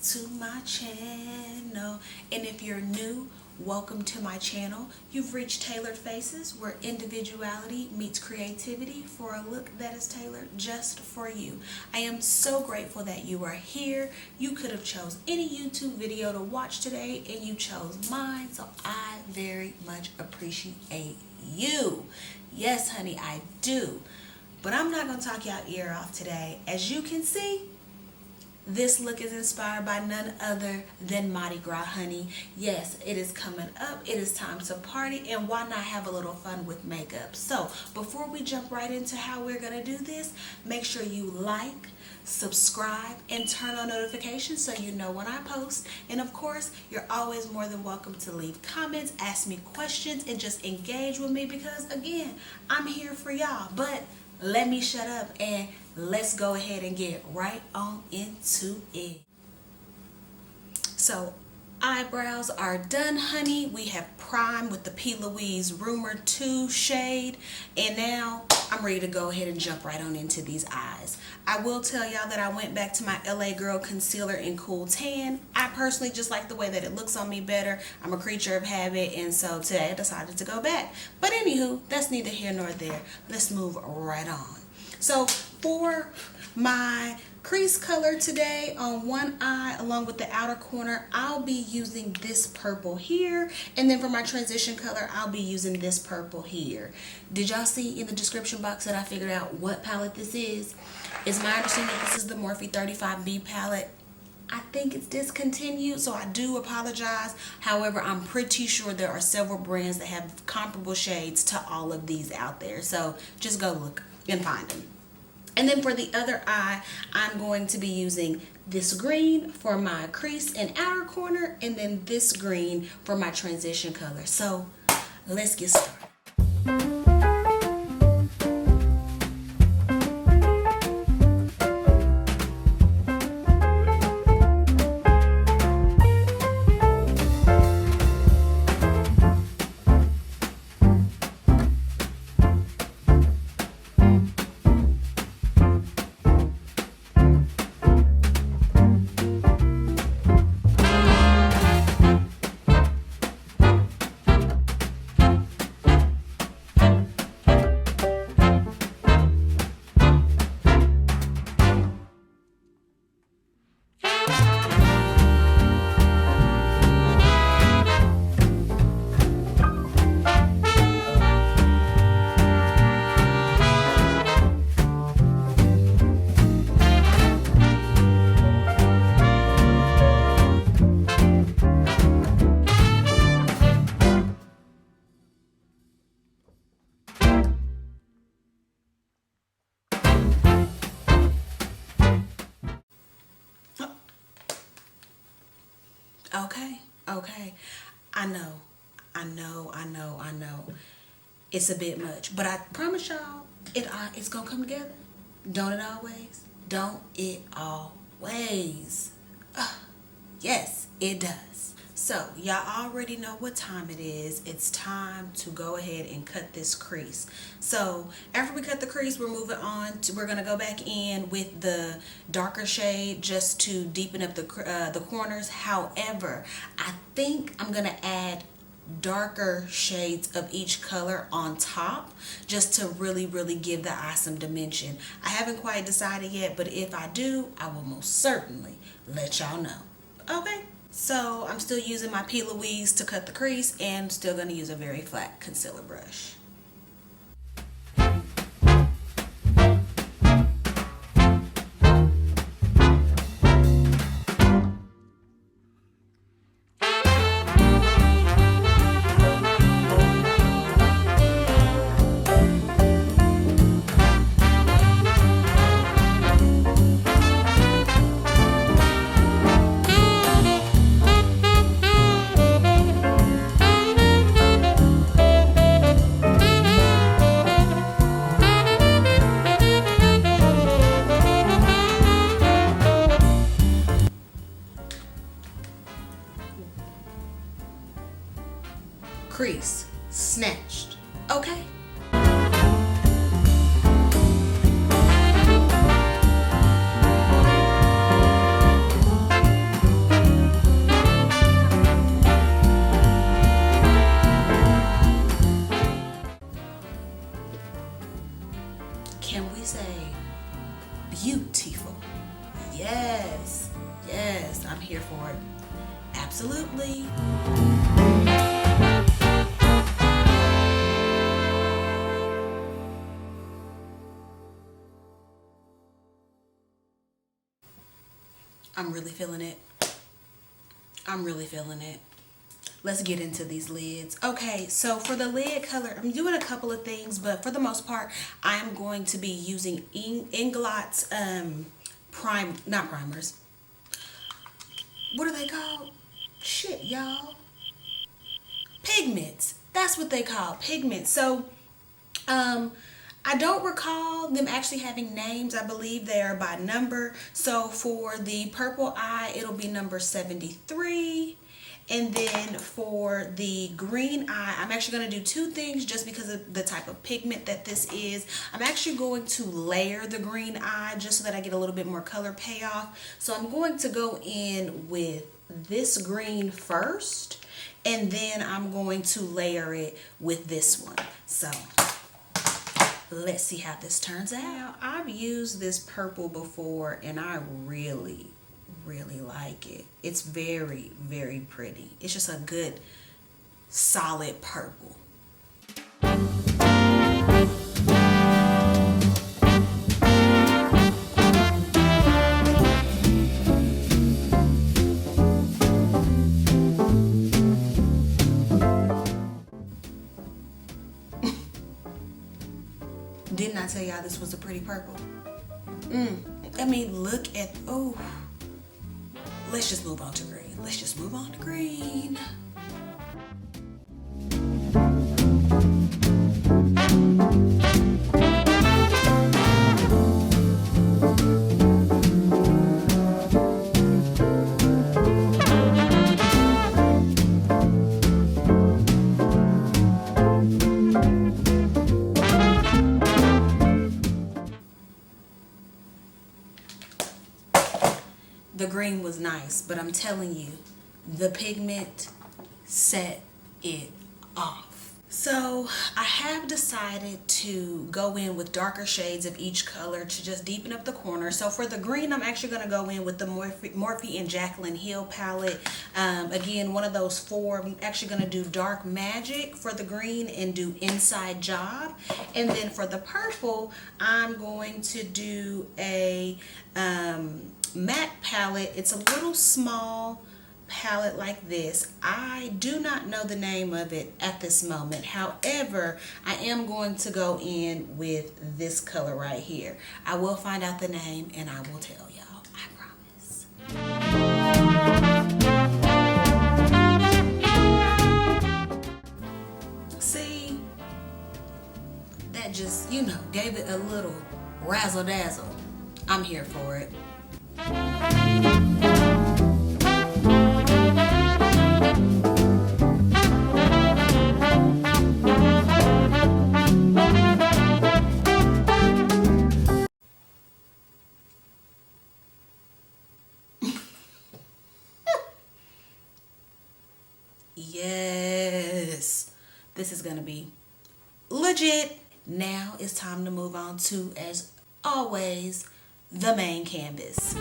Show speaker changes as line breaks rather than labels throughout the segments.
to my channel. And if you're new, welcome to my channel. You've reached Tailored Faces, where individuality meets creativity for a look that is tailored just for you. I am so grateful that you are here. You could have chose any YouTube video to watch today and you chose mine, so I very much appreciate you. Yes, honey, I do. But I'm not going to talk y'all ear off today. As you can see, this look is inspired by none other than Mardi Gras, honey. Yes, it is coming up. It is time to party, and why not have a little fun with makeup? So, before we jump right into how we're going to do this, make sure you like, subscribe, and turn on notifications so you know when I post. And of course, you're always more than welcome to leave comments, ask me questions, and just engage with me because, again, I'm here for y'all. But let me shut up and let's go ahead and get right on into it. So, eyebrows are done, honey. We have primed with the P. Louise Rumor 2 shade, and now I'm ready to go ahead and jump right on into these eyes. I will tell y'all that I went back to my LA Girl concealer in Cool Tan. I personally just like the way that it looks on me better. I'm a creature of habit, and so today I decided to go back. But anywho, that's neither here nor there. Let's move right on. So for my crease color today on one eye along with the outer corner, I'll be using this purple here, and then for my transition color I'll be using this purple here. Did y'all see in the description box that I figured out what palette this is? It's my understanding that this is the Morphe 35B palette. I think it's discontinued, so I do apologize. However, I'm pretty sure there are several brands that have comparable shades to all of these out there, so just go look and find them. And then for the other eye, I'm going to be using this green for my crease and outer corner, and then this green for my transition color. So let's get started. Okay. I know. It's a bit much, but I promise y'all, it's gonna come together. Don't it always? Don't it always? Yes, it does. So, y'all already know what time it is. It's time to go ahead and cut this crease. So, after we cut the crease, we're moving on to, we're going to go back in with the darker shade just to deepen up the corners. However, I think I'm going to add darker shades of each color on top just to really give the eye some dimension. I haven't quite decided yet, but if I do, I will most certainly let y'all know. Okay? So I'm still using my P. Louise to cut the crease, and still going to use a very flat concealer brush. can we say beautiful? Yes, yes, I'm here for it. Absolutely. I'm really feeling it. I'm really feeling it. Let's get into these lids. Okay, so for the lid color, I'm doing a couple of things, but for the most part, I am going to be using Inglot's not primers. What are they called? Shit, y'all. Pigments. That's what they call pigments. So, I don't recall them actually having names. I believe they are by number. So for the purple eye, it'll be number 73. And then for the green eye, I'm actually going to do two things just because of the type of pigment that this is. I'm actually going to layer the green eye just so that I get a little bit more color payoff. So I'm going to go in with this green first, and then I'm going to layer it with this one. So let's see how this turns out. Now, I've used this purple before and I really like it. It's very, very pretty. It's just a good, solid purple. Didn't I tell y'all this was a pretty purple? I mean, look at, oh. Let's just move on to green. Let's just move on to green. The green was nice, but I'm telling you, the pigment set it off. So I have decided to go in with darker shades of each color to just deepen up the corner. So for the green, I'm actually going to go in with the Morphe and Jaclyn Hill palette. Again, one of those four. I'm actually going to do Dark Magic for the green and do Inside Job. And then for the purple, I'm going to do a matte palette. It's a little small palette like this. I do not know the name of it at this moment. However, I am going to go in with this color right here. I will find out the name and I will tell y'all. I promise. See, that just, you know, gave it a little razzle dazzle. I'm here for it. Yes, this is gonna be legit. Now it's time to move on to, as always, the main canvas.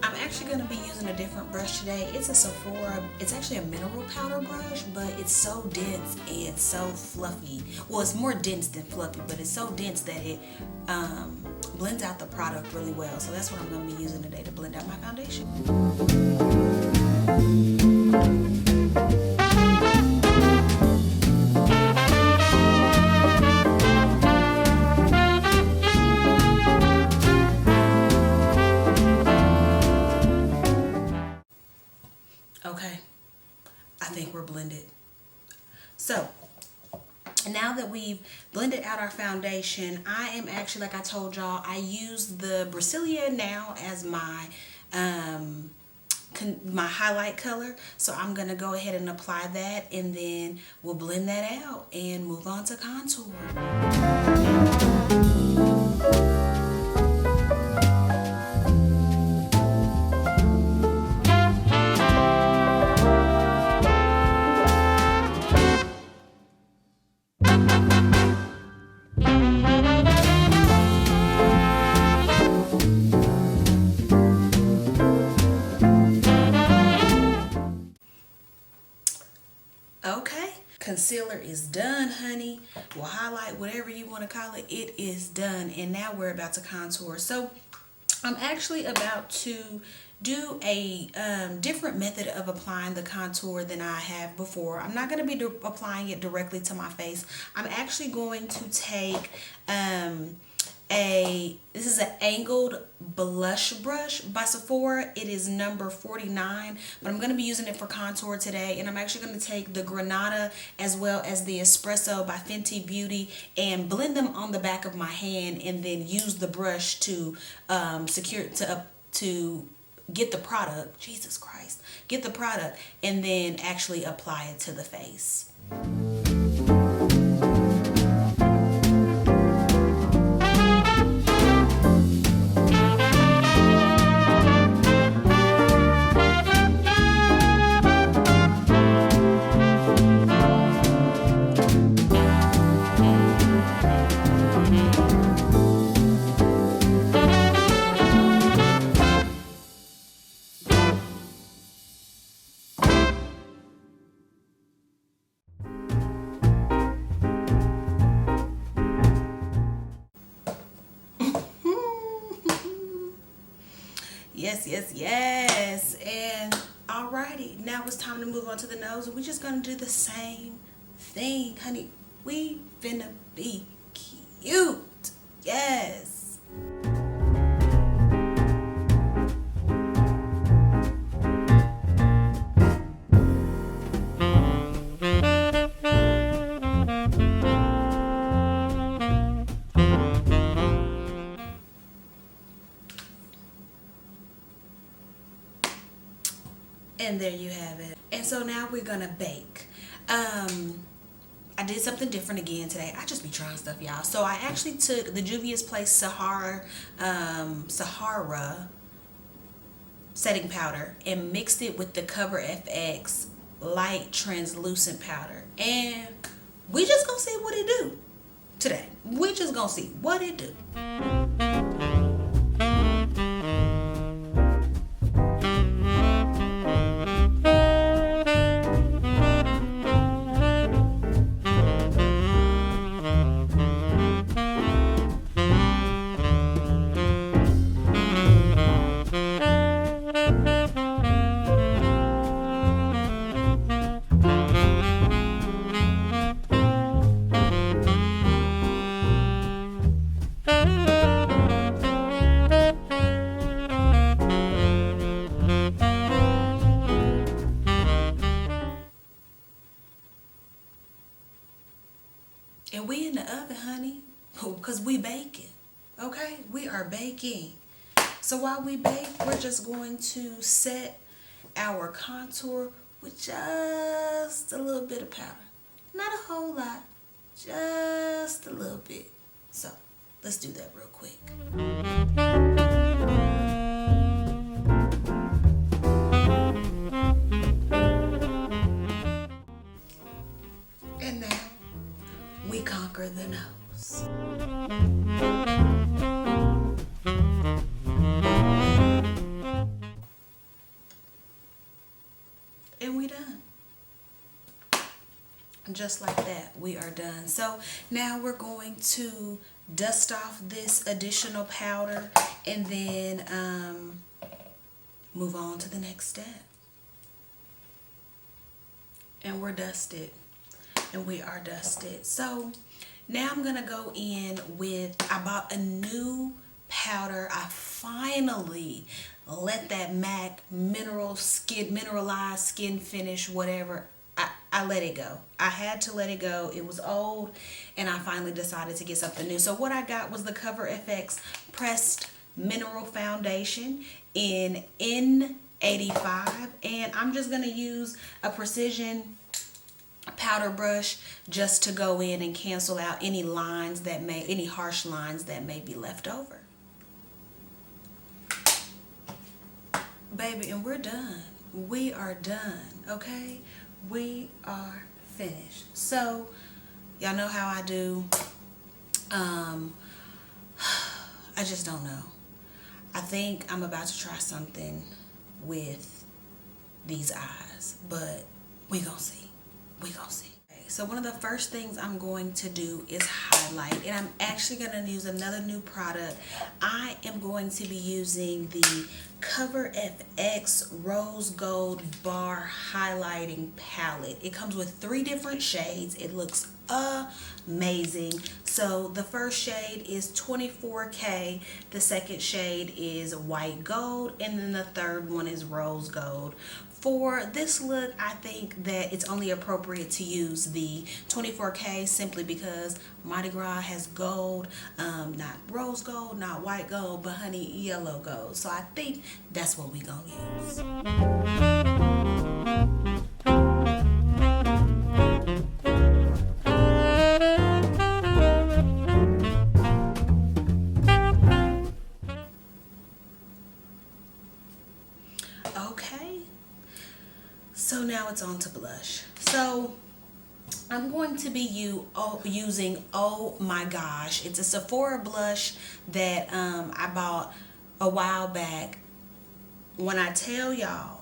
I'm actually going to be using a different brush today. It's a Sephora, it's actually a mineral powder brush, but it's so dense and so fluffy. Well, it's more dense than fluffy, but it's so dense that it blends out the product really well. So that's what I'm going to be using today to blend out my foundation. Okay, I think we're blended. So now that we've blended out our foundation, I am actually, like I told y'all, I use the Brasilia now as my my highlight color. So I'm gonna go ahead and apply that, and then we'll blend that out and move on to contour. Okay, concealer is done, honey. Well, highlight, whatever you want to call it, it is done. And now we're about to contour. So I'm actually about to do a different method of applying the contour than I have before. I'm not going to be applying it directly to my face. I'm actually going to take this is an angled blush brush by Sephora. It is number 49, but I'm going to be using it for contour today. And I'm actually going to take the Grenada as well as the Espresso by Fenty Beauty and blend them on the back of my hand, and then use the brush to to get the product, Jesus Christ, get the product, and then actually apply it to the face. Yes. And alrighty, now it's time to move on to the nose, and we're just gonna do the same thing, honey. We finna be cute. Yes. And there you have it. And so now we're gonna bake. I did something different again today. I just be trying stuff, y'all. So I actually took the Juvia's Place Sahara setting powder and mixed it with the Cover FX light translucent powder, and we just gonna see what it do today. We just gonna see what it do. And we in the oven, honey, because we baking. Okay, we are baking. So while we bake, we're just going to set our contour with just a little bit of powder. Not a whole lot, just a little bit. So let's do that real quick. And now we conquer the nose. And we done. Just like that, we are done. So now we're going to dust off this additional powder and then move on to the next step. And we're dusted. And we are dusted. So now I'm gonna go in with, I bought a new powder. I finally let that MAC mineralized skin finish, whatever, I let it go. I had to let it go. It was old, and I finally decided to get something new. So what I got was the Cover FX Pressed Mineral Foundation in N85, and I'm just gonna use a precision powder brush just to go in and cancel out any harsh lines that may be left over. Baby, and we're done. We are done, okay? We are finished. So, y'all know how I do. I just don't know. I think I'm about to try something with these eyes, but we gonna see. We gonna see. So one of the first things I'm going to do is highlight, and I'm actually going to use another new product. I am going to be using the Cover FX Rose Gold Bar Highlighting Palette. It comes with 3 different shades. It looks amazing. So the first shade is 24K, the second shade is White Gold, and then the third one is Rose Gold. For this look, I think that it's only appropriate to use the 24K simply because Mardi Gras has gold, not rose gold, not white gold, but honey, yellow gold. So I think that's what we gonna use. So now it's on to blush. So I'm going to be using Oh My Gosh. It's a Sephora blush that I bought a while back. When I tell y'all,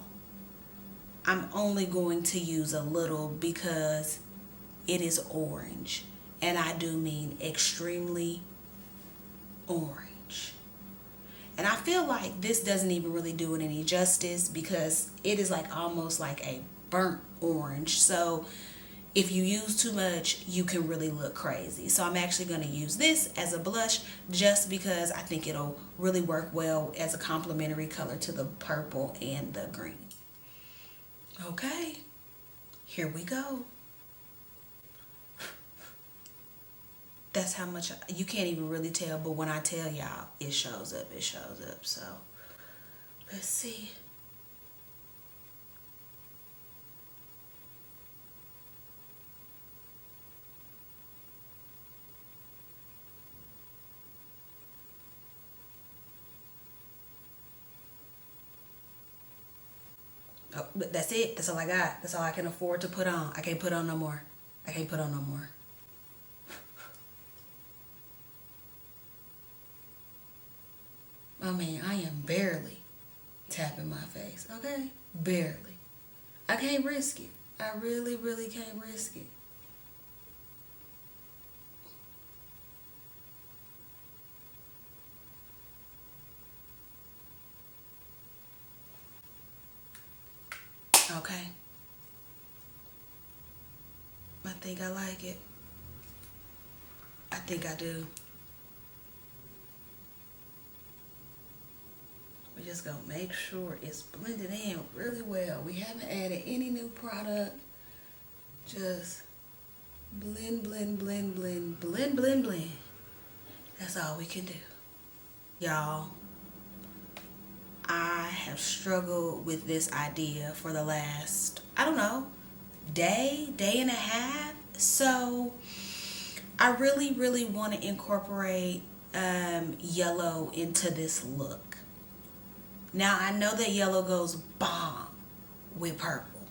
I'm only going to use a little because it is orange. And I do mean extremely orange. And I feel like this doesn't even really do it any justice because it is like almost like a burnt orange. So if you use too much, you can really look crazy. So I'm actually going to use this as a blush just because I think it'll really work well as a complementary color to the purple and the green. Okay, here we go. That's how much, you can't even really tell, but when I tell y'all, it shows up, it shows up. So, let's see. Oh, but that's it. That's all I got. That's all I can afford to put on. I can't put on no more. I can't put on no more. I mean, I am barely tapping my face, okay? Barely. I can't risk it. I really, really can't risk it. Okay. I think I like it. I think I do. We just gonna make sure it's blended in really well. We haven't added any new product. Just blend, blend, blend, blend, blend, blend, blend. That's all we can do. Y'all, I have struggled with this idea for the last, I don't know, day and a half. So I really, really want to incorporate yellow into this look. Now, I know that yellow goes bomb with purple,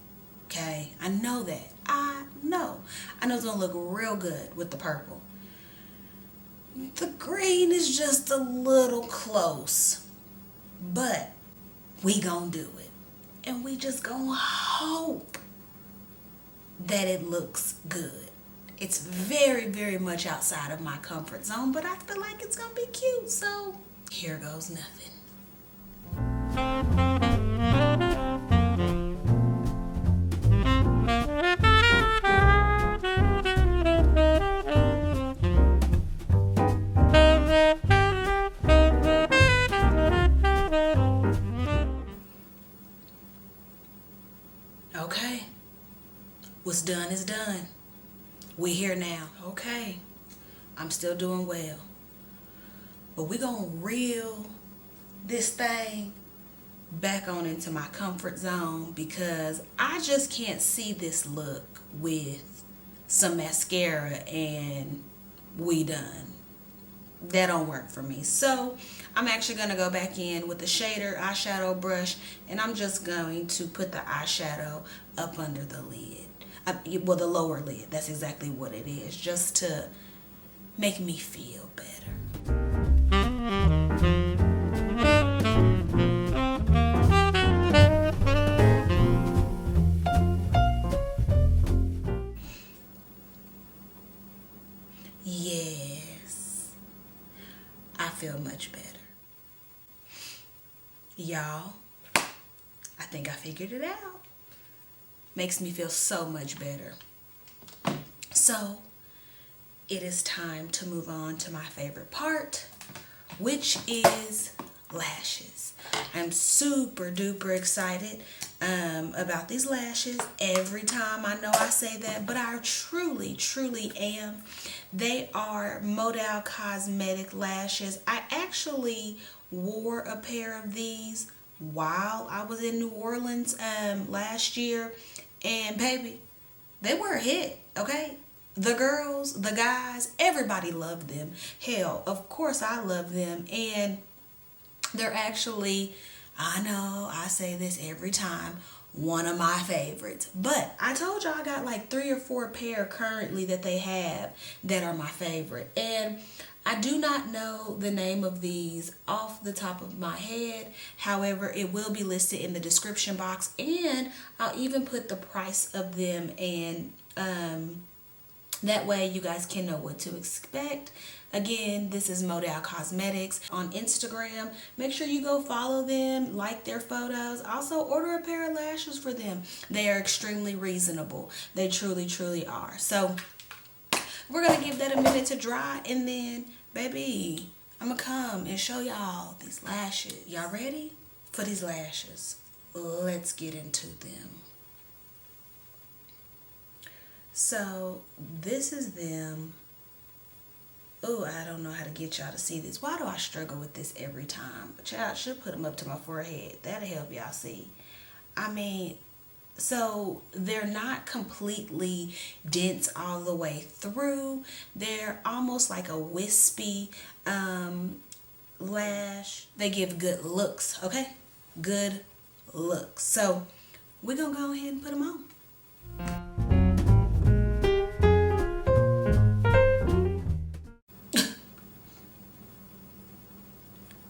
okay? I know that. I know it's going to look real good with the purple. The green is just a little close, but we going to do it. And we just going to hope that it looks good. It's very, very much outside of my comfort zone, but I feel like it's going to be cute, so here goes nothing. Okay, what's done is done. We here now. Okay, I'm still doing well, but we gonna reel this thing back on into my comfort zone because I just can't see this look with some mascara and we done. That don't work for me. So I'm actually going to go back in with the shader eyeshadow brush and I'm just going to put the eyeshadow up under the lid. Well, the lower lid. That's exactly what it is. Just to make me feel better. feel much better. Y'all, I think I figured it out. Makes me feel so much better. So, it is time to move on to my favorite part, which is lashes. I'm super duper excited about these lashes every time. I know I say that, but I truly, truly am. They are MoDal Cosmetic lashes. I actually wore a pair of these while I was in New Orleans last year, and baby, they were a hit, okay? The girls, the guys, everybody loved them. Hell, of course I love them, and they're actually, I know I say this every time, one of my favorites. But I told y'all I got like 3 or 4 pair currently that they have that are my favorite. And I do not know the name of these off the top of my head. However, it will be listed in the description box, and I'll even put the price of them in. That way you guys can know what to expect. Again, this is MoDal Cosmetics on Instagram. Make sure you go follow them, like their photos. Also, order a pair of lashes for them. They are extremely reasonable. They truly, truly are. So, we're going to give that a minute to dry, and then, baby, I'm going to come and show y'all these lashes. Y'all ready for these lashes? Let's get into them. So, this is them. Oh, I don't know how to get y'all to see this. Why do I struggle with this every time? But y'all should put them up to my forehead. That'll help y'all see. I mean, so they're not completely dense all the way through. They're almost like a wispy lash. They give good looks, okay? Good looks. So, we're going to go ahead and put them on.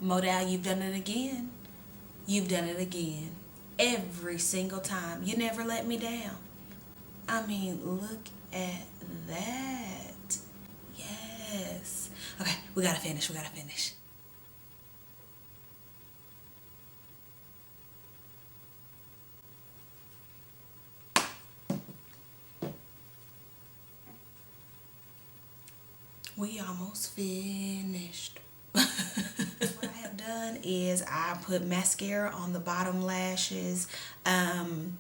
MoDal, you've done it again. You've done it again. Every single time. You never let me down. I mean, look at that. Yes. Okay, we gotta finish. We gotta finish. We almost finished. What I have done is I put mascara on the bottom lashes, and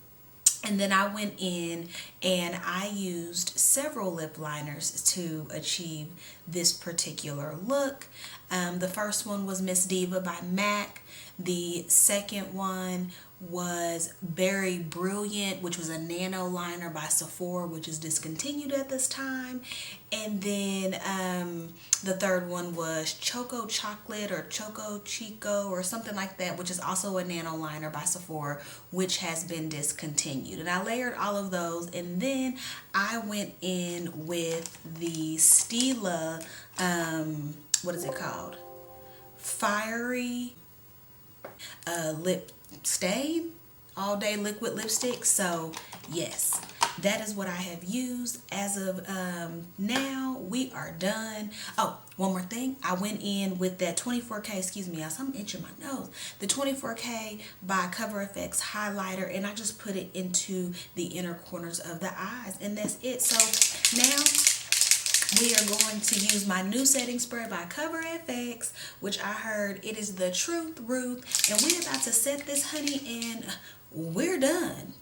then I went in and I used several lip liners to achieve this particular look. The first one was Miss Diva by MAC. The second one was Berry Brilliant, which was a nano liner by Sephora, which is discontinued at this time. And then the third one was Choco Chocolate or Choco Chico or something like that, which is also a nano liner by Sephora, which has been discontinued. And I layered all of those, and then I went in with the Stila, what is it called? Fiery lip stain all day liquid lipstick. So yes, that is what I have used as of now. We are done. Oh, one more thing, I went in with that 24K, excuse me, I'm itching my nose, the 24K by Cover FX highlighter, and I just put it into the inner corners of the eyes, and that's it. So now we are going to use my new setting spray by Cover FX, which I heard it is the truth, Ruth. And we're about to set this honey, and we're done.